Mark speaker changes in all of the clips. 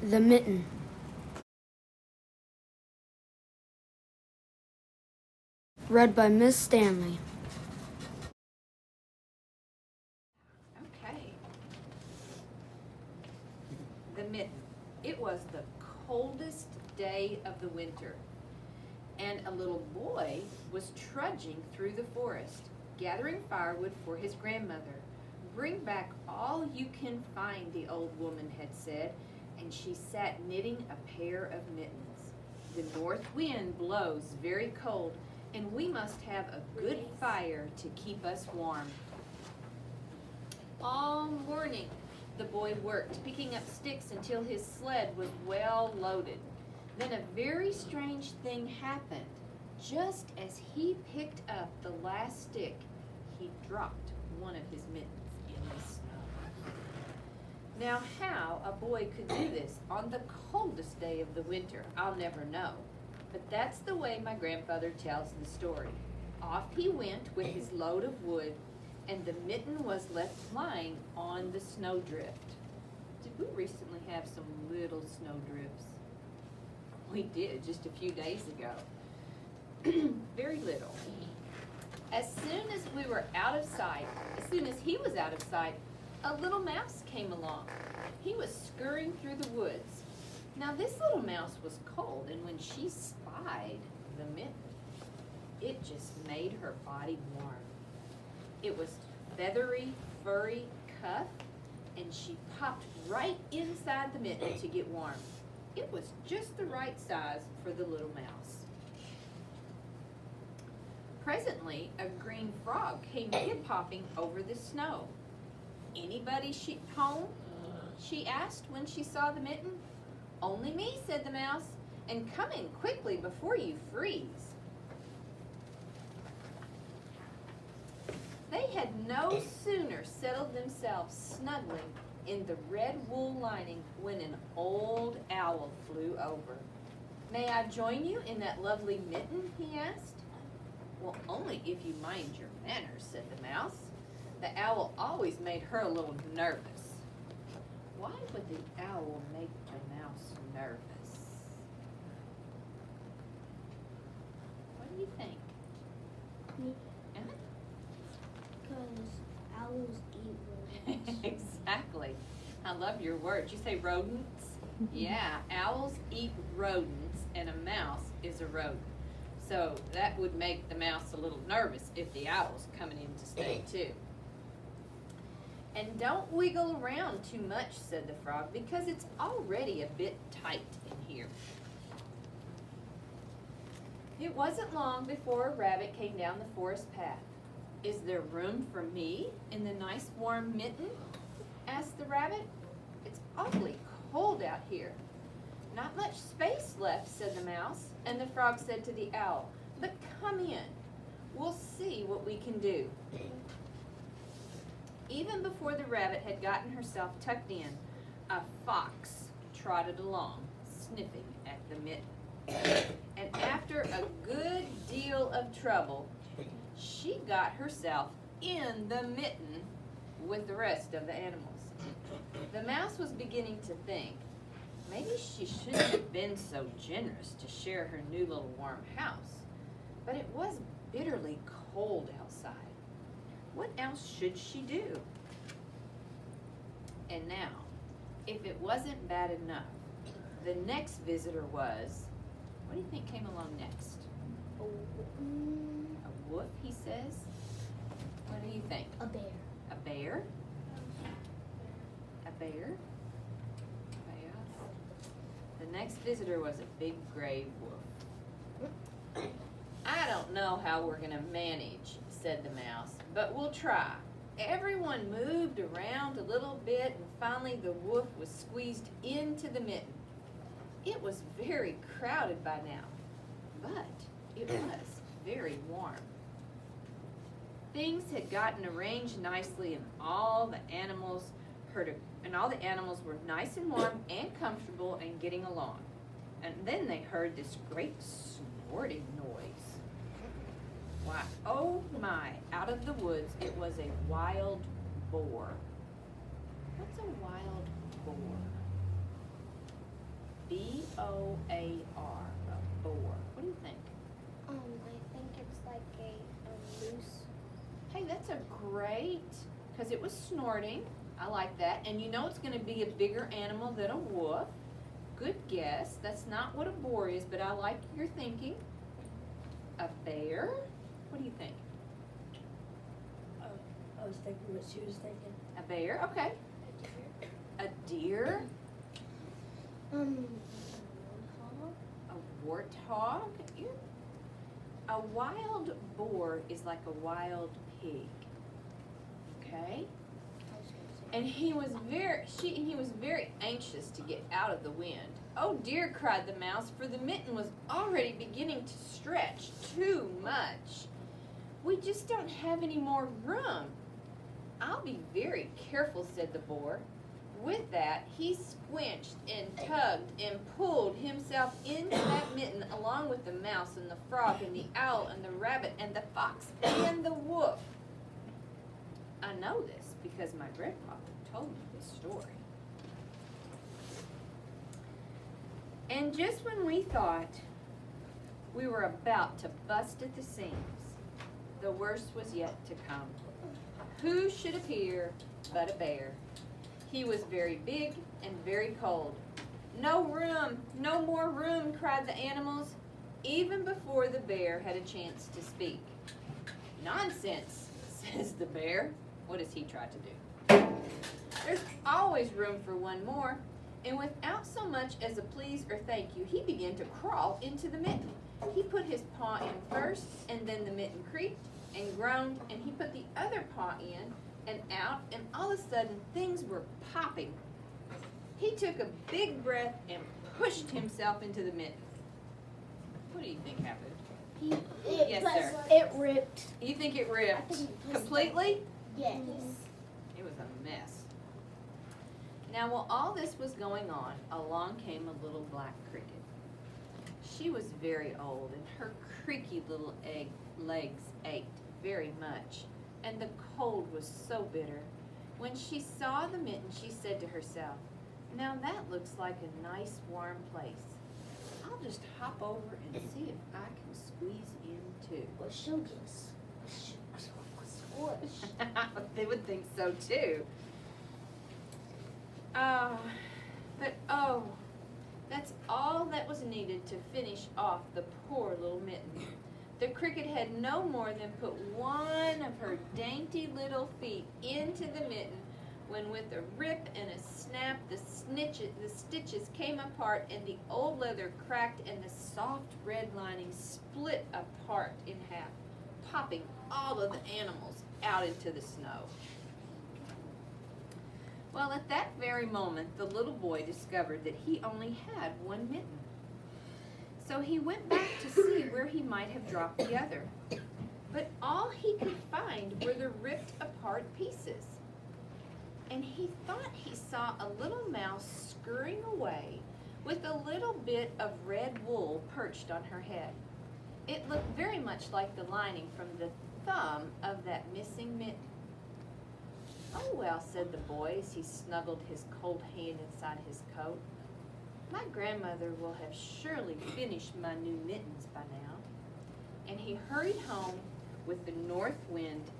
Speaker 1: The Mitten. Read by Miss Stanley.
Speaker 2: Okay. The Mitten. It was the coldest day of the winter, and a little boy was trudging through the forest, gathering firewood for his grandmother. "Bring back all you can find," the old woman had said, and she sat knitting a pair of mittens. "The north wind blows very cold, and we must have a good fire to keep us warm." All morning the boy worked, picking up sticks until his sled was well loaded. Then a very strange thing happened. Just as he picked up the last stick, he dropped one of his mittens in the snow. Now, how a boy could do this on the coldest day of the winter, I'll never know. But that's the way my grandfather tells the story. Off he went with his load of wood, and the mitten was left lying on the snowdrift. Did we recently have some little snowdrifts? We did, just a few days ago. Very little. As soon as we were out of sight, as soon as he was out of sight, a little mouse came along. He was scurrying through the woods. Now this little mouse was cold, and when she spied the mitten, it just made her body warm. It was feathery, furry cuff, and she popped right inside the mitten to get warm. It was just the right size for the little mouse. Presently, a green frog came hip-hopping over the snow. "Anybody home?" she asked when she saw the mitten. "Only me," said the mouse, "and come in quickly before you freeze." They had no sooner settled themselves snugly in the red wool lining when an old owl flew over. "May I join you in that lovely mitten?" he asked. "Well, only if you mind your manners," said the mouse. The owl always made her a little nervous. Why would the owl make the mouse nervous? What do you think?
Speaker 3: Because owls eat rodents.
Speaker 2: Exactly. I love your words. You say rodents? Yeah, owls eat rodents, and a mouse is a rodent. So that would make the mouse a little nervous if the owl's coming in to stay too. "And don't wiggle around too much," said the frog, "because it's already a bit tight in here." It wasn't long before a rabbit came down the forest path. "Is there room for me in the nice warm mitten?" asked the rabbit. "It's awfully cold out here." "Not much space left," said the mouse, and the frog said to the owl, "But come in. We'll see what we can do." Even before the rabbit had gotten herself tucked in, a fox trotted along, sniffing at the mitten. And after a good deal of trouble, she got herself in the mitten with the rest of the animals. The mouse was beginning to think, maybe she shouldn't have been so generous to share her new little warm house. But it was bitterly cold outside. What else should she do? And now, if it wasn't bad enough, the next visitor was, what do you think came along next? A wolf, he says. What do you think?
Speaker 3: A bear.
Speaker 2: A bear? A bear? Yeah. The next visitor was a big gray wolf. "I don't know how we're going to manage," said the mouse, "but we'll try." Everyone moved around a little bit, and finally the wolf was squeezed into the mitten. It was very crowded by now, but it was very warm. Things had gotten arranged nicely, and all the animals were nice and warm and comfortable and getting along. And then they heard this great snorting noise. Why, oh my, out of the woods, it was a wild boar. What's a wild boar? B-O-A-R, a boar. What do you think?
Speaker 3: I think it's like a moose.
Speaker 2: Hey, that's a great, because it was snorting. I like that. And you know it's going to be a bigger animal than a wolf. Good guess. That's not what a boar is, but I like your thinking. A bear? What do you think?
Speaker 4: I was thinking what she was thinking.
Speaker 2: A bear? Okay. A deer? A warthog? A wild boar is like a wild pig. Okay? And he was very anxious to get out of the wind. Oh dear, cried the mouse, for the mitten was already beginning to stretch too much. We just don't have any more room. I'll be very careful, said the boar. With that, he squinched and tugged and pulled himself into that mitten along with the mouse and the frog and the owl and the rabbit and the fox and the wolf. I know this because my grandfather told me this story. And just when we thought we were about to bust at the seams, the worst was yet to come. Who should appear but a bear? He was very big and very cold. No room, no more room, cried the animals, even before the bear had a chance to speak. Nonsense, says the bear. What does he try to do? There's always room for one more. And without so much as a please or thank you, he began to crawl into the mitten. He put his paw in first, and then the mitten creaked and groaned, and he put the other paw in and out, and all of a sudden things were popping. He took a big breath and pushed himself into the mitten. What do you think happened? Yes, sir.
Speaker 3: It ripped.
Speaker 2: You think it ripped completely?
Speaker 3: Yes.
Speaker 2: It was a mess. Now, while all this was going on, along came a little black cricket. She was very old, and her creaky little legs ached very much, and the cold was so bitter. When she saw the mitten, she said to herself, "Now that looks like a nice warm place. I'll just hop over and see if I can squeeze in too."
Speaker 3: Or she'll get squished.
Speaker 2: They would think so too. That's all that was needed to finish off the poor little mitten. The cricket had no more than put one of her dainty little feet into the mitten when with a rip and a snap the stitches came apart and the old leather cracked and the soft red lining split apart in half, popping all of the animals out into the snow. Well, at that very moment, the little boy discovered that he only had one mitten. So he went back to see where he might have dropped the other. But all he could find were the ripped apart pieces. And he thought he saw a little mouse scurrying away with a little bit of red wool perched on her head. It looked very much like the lining from the thumb of that missing mitten. "Oh well," said the boy as he snuggled his cold hand inside his coat. "My grandmother will have surely finished my new mittens by now." And he hurried home with the north wind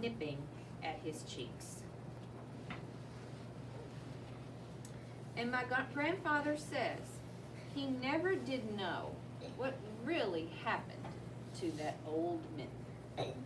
Speaker 2: nipping at his cheeks. And my grandfather says he never did know what really happened to that old mitten.